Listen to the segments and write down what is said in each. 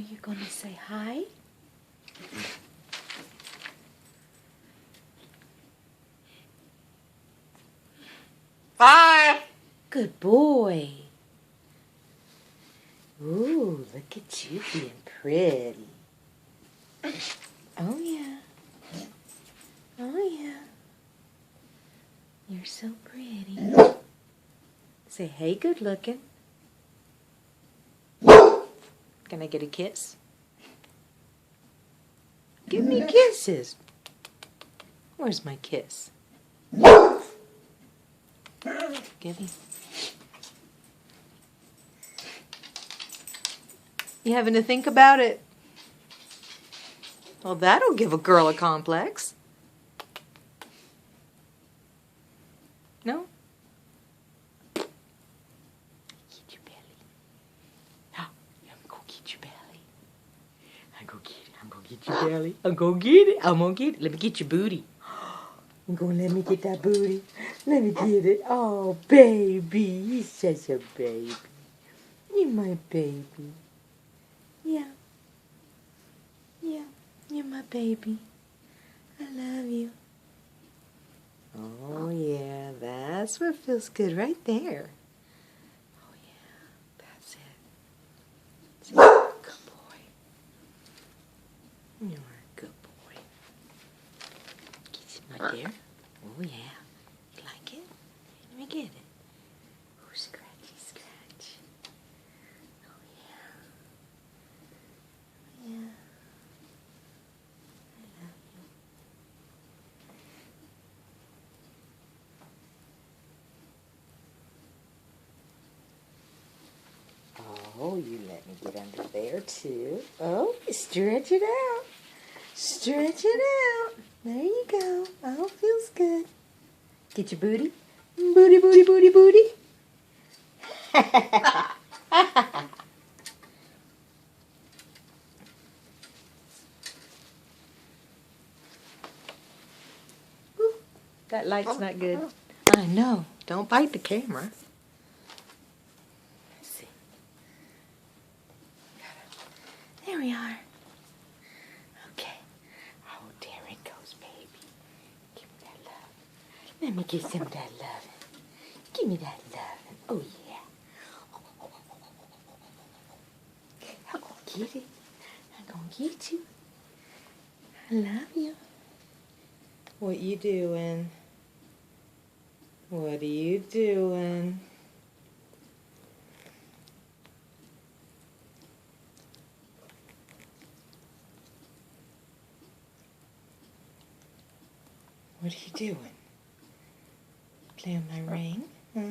you going to say hi? Hi. Good boy. Ooh, look at you being pretty. Oh, yeah. Oh, yeah. You're so pretty. Say, hey, good looking. Can I get a kiss? Give me kisses. Where's my kiss? Give me. You having to think about it? Well, that'll give a girl a complex. No? Get your belly. Oh, I'm gonna get your belly. I'm gonna get it. I'm gonna get your belly. I'm gonna get it. I'm gonna get it. Let me get your booty. You gonna let me get that booty? Let me get it. Oh, baby. You're such a baby. You're my baby. Yeah. Yeah. You're my baby. I love you. Oh, yeah. That's what feels good right there. Oh, yeah. That's it. Good boy. You're a good boy. Get it right there. Oh, yeah. You like it? Let me get it. Oh, scratchy, scratch. Oh, yeah. Yeah. I love you. Oh, you let me get under there, too. Oh, stretch it out. Stretch it out. There you go. Oh, feels good. Get your booty. Booty, booty, booty, booty. Ooh, that light's not good. I know. Don't bite the camera. Let's see. There we are. Okay. Oh, there it goes, baby. Give me that love. Let me get some of that loving. Give me that loving. Oh, yeah. I'm going to get it. I'm going to get you. I love you. What you doing? What are you doing? What are you doing? Play on my ring? What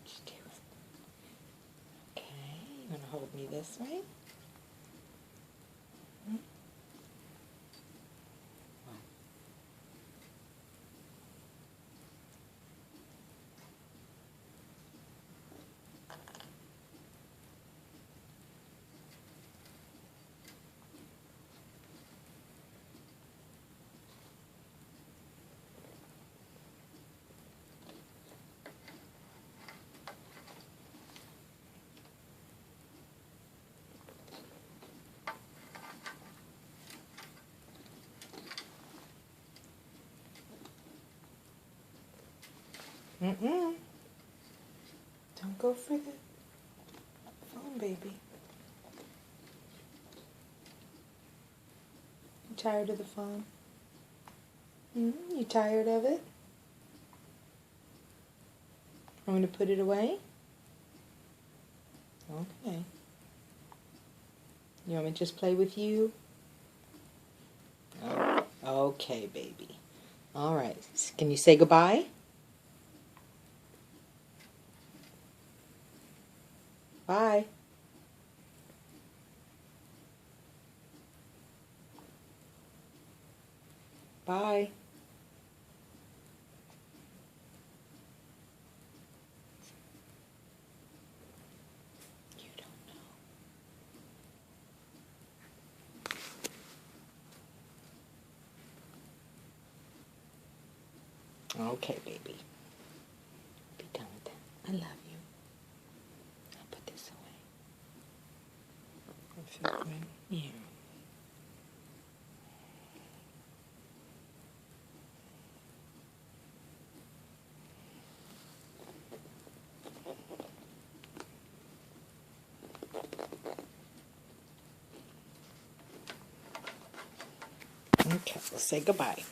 you doing? Okay, you want to hold me this way? Mm-mm. Don't go for the phone, baby. You tired of the phone? You tired of it? Want me to put it away? Okay. You want me to just play with you? Oh, okay, baby. All right. Can you say goodbye? Bye. Bye. You don't know. Okay, baby. Be done with that. I love you. I'll put this away. Yeah. Okay, let's say goodbye.